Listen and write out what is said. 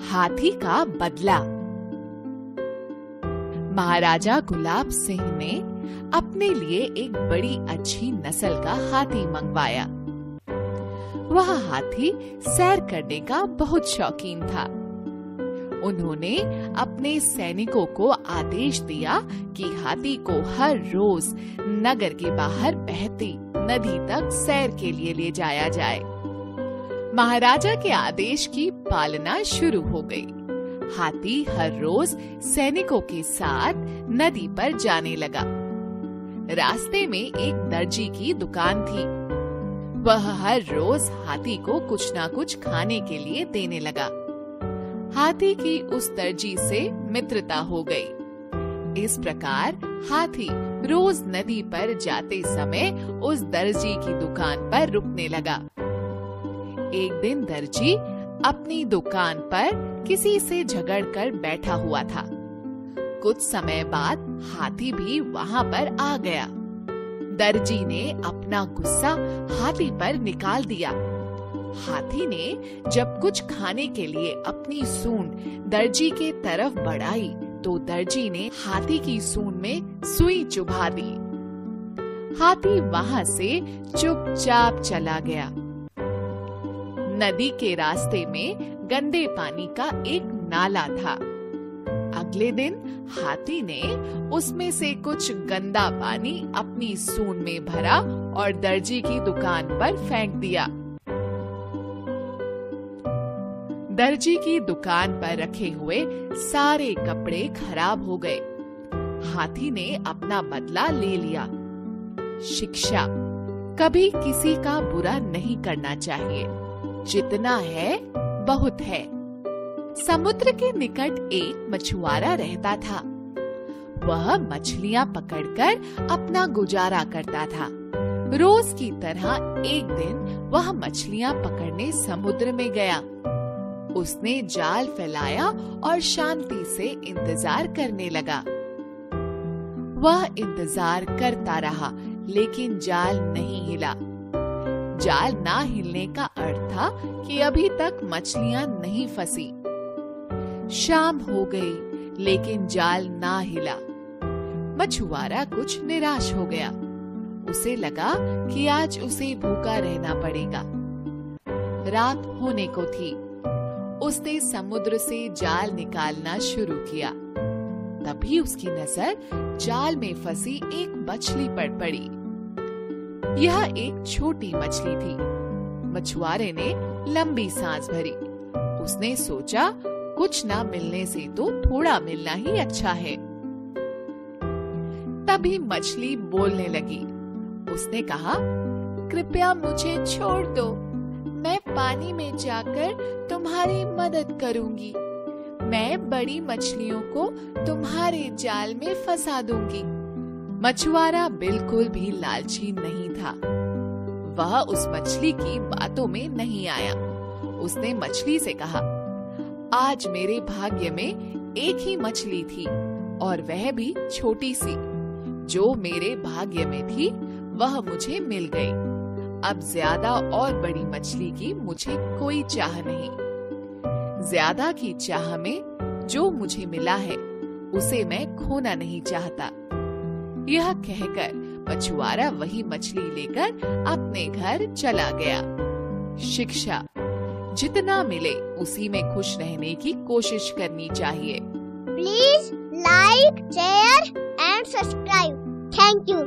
हाथी का बदला। महाराजा गुलाब सिंह ने अपने लिए एक बड़ी अच्छी नस्ल का हाथी मंगवाया। वह हाथी सैर करने का बहुत शौकीन था। उन्होंने अपने सैनिकों को आदेश दिया कि हाथी को हर रोज नगर के बाहर बहती नदी तक सैर के लिए ले जाया जाए। महाराजा के आदेश की पालना शुरू हो गई। हाथी हर रोज सैनिकों के साथ नदी पर जाने लगा। रास्ते में एक दर्जी की दुकान थी। वह हर रोज हाथी को कुछ ना कुछ खाने के लिए देने लगा। हाथी की उस दर्जी से मित्रता हो गई। इस प्रकार हाथी रोज नदी पर जाते समय उस दर्जी की दुकान पर रुकने लगा। एक दिन दर्जी अपनी दुकान पर किसी से झगड़कर बैठा हुआ था। कुछ समय बाद हाथी भी वहां पर आ गया। दर्जी ने अपना गुस्सा हाथी पर निकाल दिया। हाथी ने जब कुछ खाने के लिए अपनी सूंड दर्जी के तरफ बढ़ाई तो दर्जी ने हाथी की सूंड में सुई चुभा दी। हाथी वहां से चुपचाप चला गया। नदी के रास्ते में गंदे पानी का एक नाला था। अगले दिन हाथी ने उसमें से कुछ गंदा पानी अपनी सूंड में भरा और दर्जी की दुकान पर फेंक दिया। दर्जी की दुकान पर रखे हुए सारे कपड़े खराब हो गए। हाथी ने अपना बदला ले लिया। शिक्षा: कभी किसी का बुरा नहीं करना चाहिए। जितना है बहुत है। समुद्र के निकट एक मछुआरा रहता था। वह मछलियां पकड़कर अपना गुजारा करता था। रोज की तरह एक दिन वह मछलियां पकड़ने समुद्र में गया। उसने जाल फैलाया और शांति से इंतजार करने लगा। वह इंतजार करता रहा, लेकिन जाल नहीं हिला। जाल ना हिलने का अर्थ था कि अभी तक मछलियां नहीं फंसी। शाम हो गई, लेकिन जाल ना हिला। मछुआरा कुछ निराश हो गया। उसे लगा कि आज उसे भूखा रहना पड़ेगा। रात होने को थी। उसने समुद्र से जाल निकालना शुरू किया। तभी उसकी नजर जाल में फंसी एक मछली पर पड़ी। यह एक छोटी मछली थी। मछुआरे ने लंबी सांस भरी। उसने सोचा, कुछ ना मिलने से तो थोड़ा मिलना ही अच्छा है। तभी मछली बोलने लगी। उसने कहा, कृपया मुझे छोड़ दो। मैं पानी में जाकर तुम्हारी मदद करूंगी। मैं बड़ी मछलियों को तुम्हारे जाल में फंसा दूंगी। मछुआरा बिल्कुल भी लालची नहीं था। वह उस मछली की बातों में नहीं आया। उसने मछली से कहा, आज मेरे भाग्य में एक ही मछली थी और वह भी छोटी सी। जो मेरे भाग्य में थी वह मुझे मिल गई। अब ज्यादा और बड़ी मछली की मुझे कोई चाह नहीं। ज्यादा की चाह में जो मुझे मिला है उसे मैं खोना नहीं चाहता। यह कहकर मछुआरा वही मछली लेकर अपने घर चला गया। शिक्षा: जितना मिले उसी में खुश रहने की कोशिश करनी चाहिए। Please like, share and subscribe. Thank you.